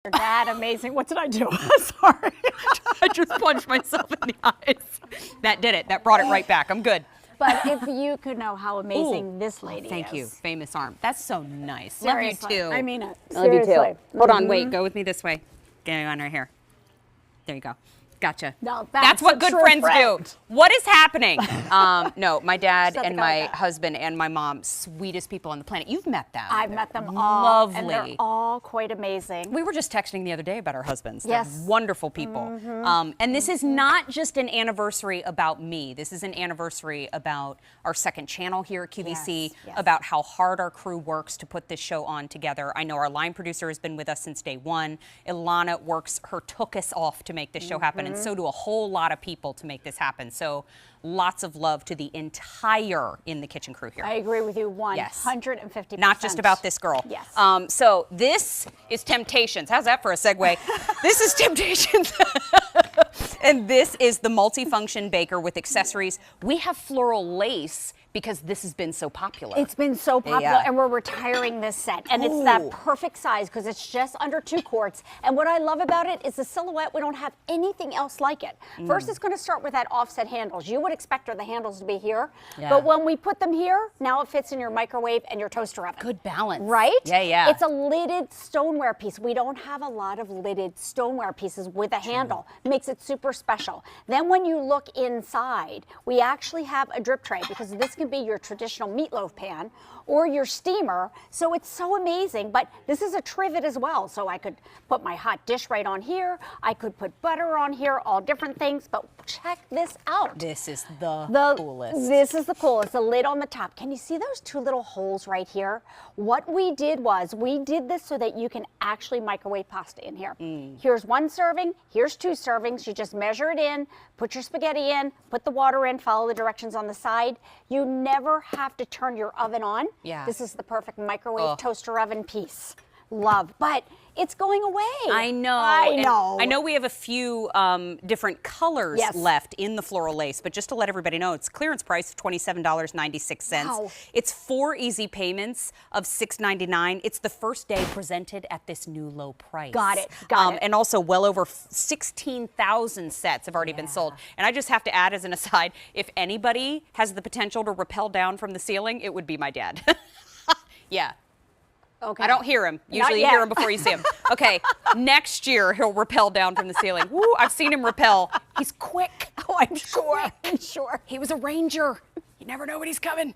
That amazing. What did I do? Sorry. I just punched myself in the eyes. That did it. That brought it right back. I'm good. But if you could know how amazing this lady is. Thank you. Famous arm. That's so nice. Seriously. Love you too. I mean it. Love you Seriously. too. Hold on, wait. Go with me this way. Get on right here. There you go. Gotcha. Now that's what good friends do. What is happening? No, my dad Shut and the my guy up. husband and my mom, sweetest people on the planet. You've met them. I've met them all. Lovely. And they're all quite amazing. We were just texting the other day about our husbands. Yes. They're wonderful people. And this is not just an anniversary about me. This is an anniversary about our second channel here at QVC, Yes, yes. about how hard our crew works to put this show on together. I know our line producer has been with us since day one. Ilana works her took us off to make this show happen, and so do a whole lot of people to make this happen. So lots of love to the entire In the Kitchen crew here. I agree with you 150%. Yes. Not just about this girl. Yes. So this is Temp-tations. How's that for a segue? This is Temp-tations. And this is the multifunction baker with accessories. We have floral lace because this has been so popular. It's been so popular, and we're retiring this set. And it's that perfect size because it's just under 2 quarts. And what I love about it is the silhouette. We don't have anything else like it. First, it's going to start with that offset handles. You would expect the handles to be here. Yeah. But when we put them here, now it fits in your microwave and your toaster oven. Good balance. Right? Yeah, yeah. It's a lidded stoneware piece. We don't have a lot of lidded stoneware pieces with a handle. Makes it super special. Then when you look inside, we actually have a drip tray because this can be your traditional meatloaf pan or your steamer. So it's so amazing. But this is a trivet as well. So I could put my hot dish right on here. I could put butter on here, all different things. But check this out. This is the coolest. This is the coolest. The lid on the top. Can you see those 2 little holes right here? What we did was we did this so that you can actually microwave pasta in here. Here's 1 serving. Here's 2 servings. You just measure it in, put your spaghetti in, put the water in, follow the directions on the side. You never have to turn your oven on. Yeah. This is the perfect microwave toaster oven piece. Love, but it's going away. I know. I know. I know we have a few different colors left in the floral lace, but just to let everybody know, it's clearance price of $27.96. Wow. It's 4 easy payments of $6.99. It's the first day presented at this new low price. Got it. Got it. And also well over 16,000 sets have already been sold. And I just have to add as an aside, if anybody has the potential to rappel down from the ceiling, it would be my dad. Yeah. Okay. I don't hear him. Usually you hear him before you see him. Okay, next year he'll rappel down from the ceiling. Woo, I've seen him rappel. He's quick. Oh, I'm sure. I'm sure. He was a ranger. You never know when he's coming.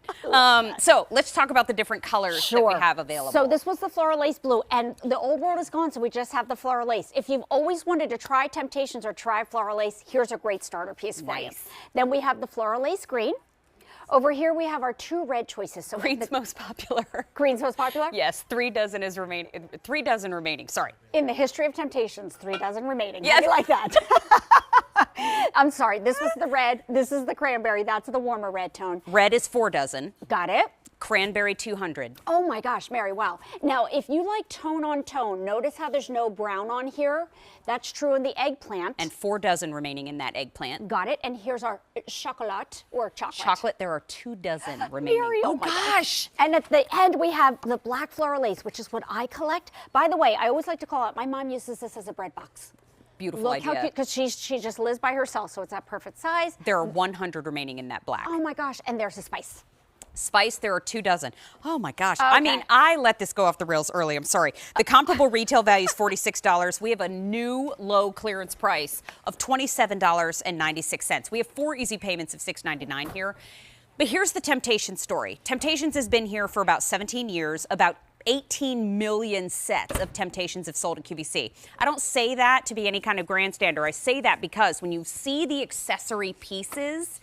So let's talk about the different colors that we have available. So this was the floral lace blue, and the old world is gone, so we just have the floral lace. If you've always wanted to try Temp-tations or try floral lace, here's a great starter piece for you. Then we have the floral lace green. Over here we have our 2 red choices. So green's most popular. Green's most popular? Yes, 3 dozen is remaining. 3 dozen remaining. Sorry. In the history of Temp-tations, 3 dozen remaining. Yes. How do you like that? I'm sorry. This was the red. This is the cranberry. That's the warmer red tone. Red is 4 dozen. Got it. Cranberry 200. Oh my gosh, Mary, wow. Now, if you like tone on tone, notice how there's no brown on here. That's true in the eggplant. And 4 dozen remaining in that eggplant. Got it. And here's our chocolate or chocolate. Chocolate, there are 2 dozen remaining. Mary, oh my gosh. And at the end, we have the black floral lace, which is what I collect. By the way, I always like to call it, my mom uses this as a bread box. Beautiful Look idea. how cute, because she just lives by herself, so it's that perfect size. There are 100 remaining in that black. Oh my gosh, and there's a spice. Spice, there are 2 dozen. Oh my gosh. Okay. I mean, I let this go off the rails early. I'm sorry. The comparable retail value is $46. We have a new low clearance price of $27.96. We have 4 easy payments of $6.99 here. But here's the Temp-tations story. Temp-tations has been here for about 17 years. About 18 million sets of Temp-tations have sold at QVC. I don't say that to be any kind of grandstander. I say that because when you see the accessory pieces,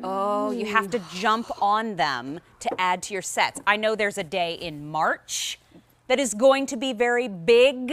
oh, you have to jump on them to add to your sets. I know there's a day in March that is going to be very big.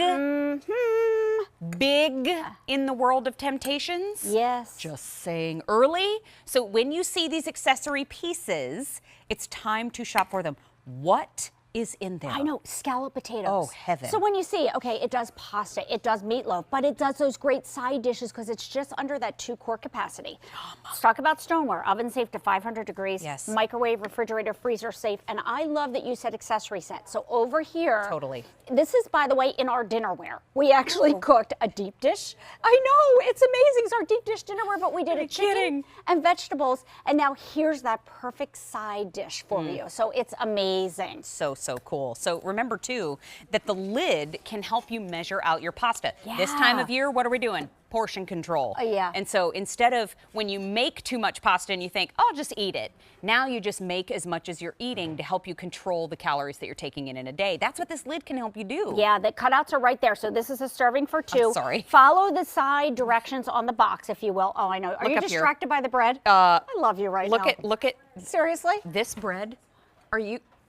Big in the world of Temp-tations. Yes. Just saying early. So when you see these accessory pieces, it's time to shop for them. What is in there? I know, scallop potatoes. Oh, heaven. So when you see, okay, it does pasta, it does meatloaf, but it does those great side dishes because it's just under that 2-quart capacity. Let's talk about stoneware. Oven safe to 500 degrees. Yes. Microwave, refrigerator, freezer safe. And I love that you said accessory set. So over here. Totally. This is, by the way, in our dinnerware. We actually cooked a deep dish. I know, it's amazing. It's our deep dish dinnerware, but we did a chicken and vegetables. And now here's that perfect side dish for you. So it's amazing. So cool. So remember too that the lid can help you measure out your pasta. This time of year, what are we doing? Portion control. Yeah. And so instead of when you make too much pasta and you think, oh, I'll just eat it. Now you just make as much as you're eating to help you control the calories that you're taking in a day. That's what this lid can help you do. Yeah, the cutouts are right there. So this is a serving for 2. I'm sorry. Follow the side directions on the box, if you will. Oh, I know. Are Look you up here. distracted by the bread? I love you right now. Look at Seriously? this bread.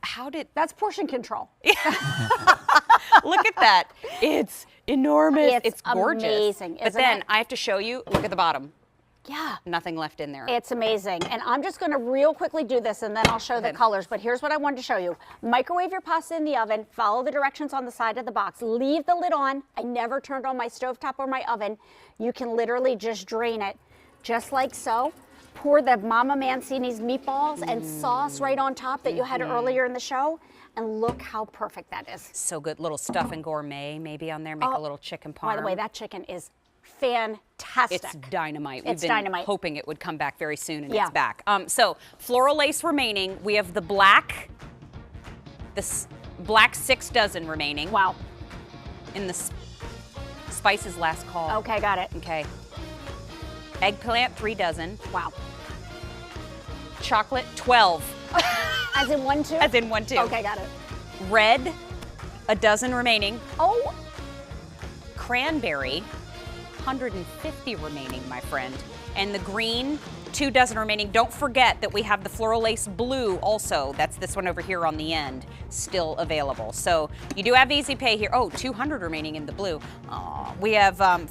How did That's portion control. Look at that. It's enormous. It's gorgeous. amazing, But isn't then it? I have to show you, look at the bottom. Yeah. Nothing left in there. It's amazing. And I'm just going to real quickly do this and then I'll show the colors. But here's what I wanted to show you. Microwave your pasta in the oven. Follow the directions on the side of the box. Leave the lid on. I never turned on my stovetop or my oven. You can literally just drain it just like so. Pour the Mama Mancini's meatballs and sauce right on top that you had earlier in the show. And look how perfect that is. So good. Little stuff and gourmet maybe on there. Make a little chicken parm. By the way, that chicken is fantastic. It's dynamite. It's We've been dynamite. hoping it would come back very soon, and Yeah. it's back. So floral lace remaining. We have the black, black 6 dozen remaining. Wow. In the spices last call. Okay, got it. Okay. Eggplant 3 dozen. Wow. Chocolate 12. As in 1, 2? As in 1, 2. Okay, got it. Red, a dozen remaining. Oh, Cranberry, 150 remaining, my friend. And the green, 2 dozen remaining. Don't forget that we have the floral lace blue also. That's this one over here on the end, still available. So you do have easy pay here. Oh, 200 remaining in the blue. We have